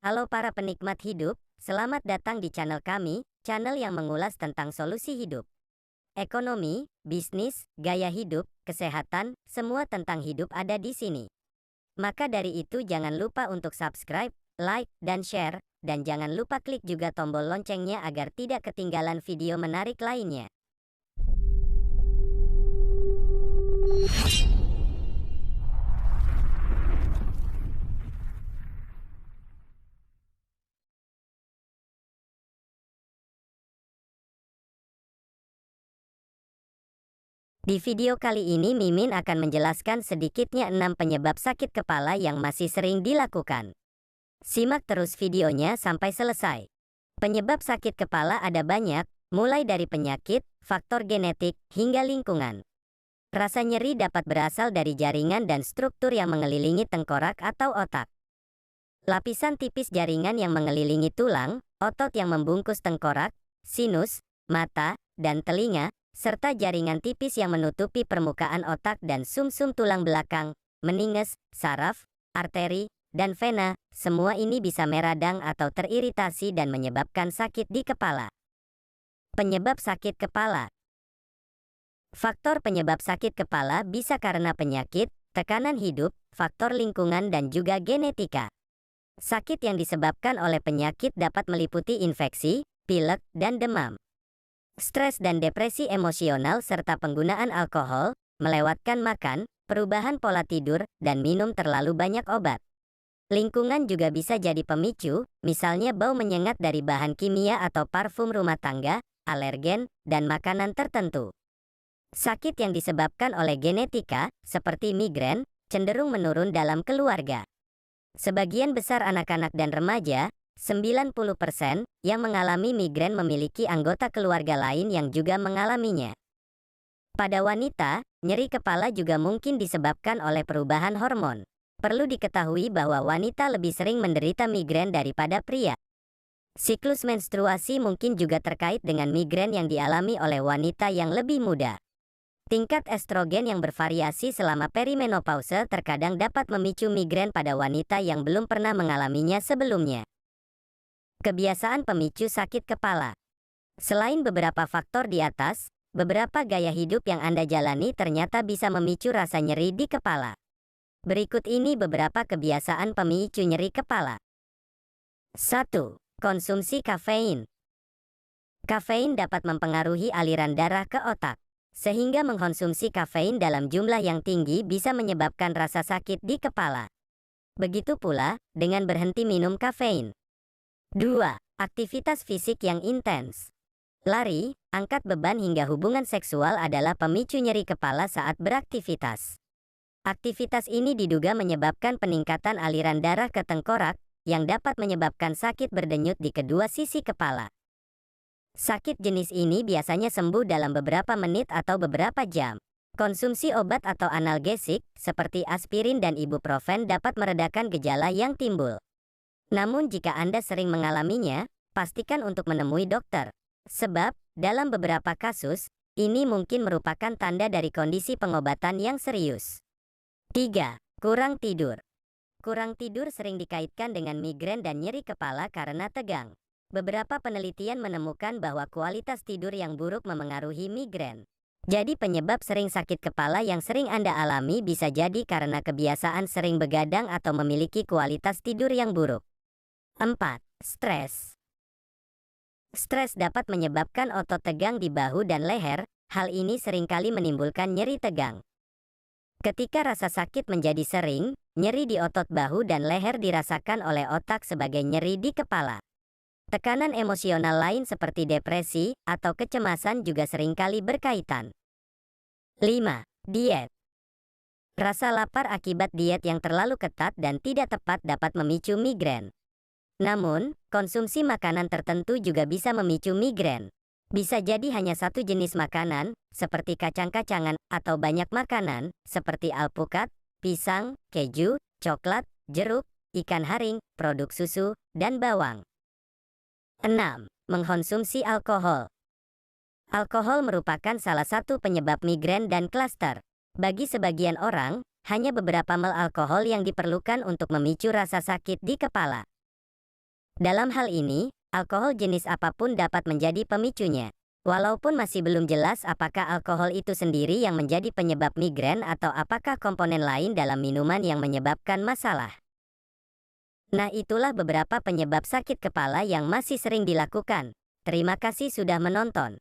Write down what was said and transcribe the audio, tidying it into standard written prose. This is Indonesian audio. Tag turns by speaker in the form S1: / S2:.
S1: Halo para penikmat hidup, selamat datang di channel kami, channel yang mengulas tentang solusi hidup. Ekonomi, bisnis, gaya hidup, kesehatan, semua tentang hidup ada di sini. Maka dari itu jangan lupa untuk subscribe, like, dan share, dan jangan lupa klik juga tombol loncengnya agar tidak ketinggalan video menarik lainnya. Di video kali ini Mimin akan menjelaskan sedikitnya 6 penyebab sakit kepala yang masih sering dilakukan. Simak terus videonya sampai selesai. Penyebab sakit kepala ada banyak, mulai dari penyakit, faktor genetik, hingga lingkungan. Rasa nyeri dapat berasal dari jaringan dan struktur yang mengelilingi tengkorak atau otak. Lapisan tipis jaringan yang mengelilingi tulang, otot yang membungkus tengkorak, sinus, mata, dan telinga, serta jaringan tipis yang menutupi permukaan otak dan sumsum tulang belakang, meninges, saraf, arteri, dan vena, semua ini bisa meradang atau teriritasi dan menyebabkan sakit di kepala. Penyebab sakit kepala. Faktor penyebab sakit kepala bisa karena penyakit, tekanan hidup, faktor lingkungan dan juga genetika. Sakit yang disebabkan oleh penyakit dapat meliputi infeksi, pilek, dan demam. Stres dan depresi emosional serta penggunaan alkohol, melewatkan makan, perubahan pola tidur, dan minum terlalu banyak obat. Lingkungan juga bisa jadi pemicu, misalnya bau menyengat dari bahan kimia atau parfum rumah tangga, alergen, dan makanan tertentu. Sakit yang disebabkan oleh genetika, seperti migrain, cenderung menurun dalam keluarga. Sebagian besar anak-anak dan remaja, 90% yang mengalami migrain memiliki anggota keluarga lain yang juga mengalaminya. Pada wanita, nyeri kepala juga mungkin disebabkan oleh perubahan hormon. Perlu diketahui bahwa wanita lebih sering menderita migrain daripada pria. Siklus menstruasi mungkin juga terkait dengan migrain yang dialami oleh wanita yang lebih muda. Tingkat estrogen yang bervariasi selama perimenopause terkadang dapat memicu migrain pada wanita yang belum pernah mengalaminya sebelumnya. Kebiasaan pemicu sakit kepala. Selain beberapa faktor di atas, beberapa gaya hidup yang Anda jalani ternyata bisa memicu rasa nyeri di kepala. Berikut ini beberapa kebiasaan pemicu nyeri kepala. 1. Konsumsi kafein. Kafein dapat mempengaruhi aliran darah ke otak, sehingga mengkonsumsi kafein dalam jumlah yang tinggi bisa menyebabkan rasa sakit di kepala. Begitu pula dengan berhenti minum kafein. 2. Aktivitas fisik yang intens. Lari, angkat beban hingga hubungan seksual adalah pemicu nyeri kepala saat beraktivitas. Aktivitas ini diduga menyebabkan peningkatan aliran darah ke tengkorak, yang dapat menyebabkan sakit berdenyut di kedua sisi kepala. Sakit jenis ini biasanya sembuh dalam beberapa menit atau beberapa jam. Konsumsi obat atau analgesik, seperti aspirin dan ibuprofen dapat meredakan gejala yang timbul. Namun jika Anda sering mengalaminya, pastikan untuk menemui dokter. Sebab, dalam beberapa kasus, ini mungkin merupakan tanda dari kondisi pengobatan yang serius. 3. Kurang tidur. Kurang tidur sering dikaitkan dengan migrain dan nyeri kepala karena tegang. Beberapa penelitian menemukan bahwa kualitas tidur yang buruk memengaruhi migrain. Jadi penyebab sering sakit kepala yang sering Anda alami bisa jadi karena kebiasaan sering begadang atau memiliki kualitas tidur yang buruk. 4. Stres. Stres dapat menyebabkan otot tegang di bahu dan leher, hal ini seringkali menimbulkan nyeri tegang. Ketika rasa sakit menjadi sering, nyeri di otot bahu dan leher dirasakan oleh otak sebagai nyeri di kepala. Tekanan emosional lain seperti depresi atau kecemasan juga seringkali berkaitan. 5. Diet. Rasa lapar akibat diet yang terlalu ketat dan tidak tepat dapat memicu migrain. Namun, konsumsi makanan tertentu juga bisa memicu migrain. Bisa jadi hanya satu jenis makanan, seperti kacang-kacangan, atau banyak makanan, seperti alpukat, pisang, keju, coklat, jeruk, ikan haring, produk susu, dan bawang. 6. Mengkonsumsi alkohol. Alkohol merupakan salah satu penyebab migrain dan klaster. Bagi sebagian orang, hanya beberapa ml alkohol yang diperlukan untuk memicu rasa sakit di kepala. Dalam hal ini, alkohol jenis apapun dapat menjadi pemicunya. Walaupun masih belum jelas apakah alkohol itu sendiri yang menjadi penyebab migrain atau apakah komponen lain dalam minuman yang menyebabkan masalah. Nah, itulah beberapa penyebab sakit kepala yang masih sering dilakukan. Terima kasih sudah menonton.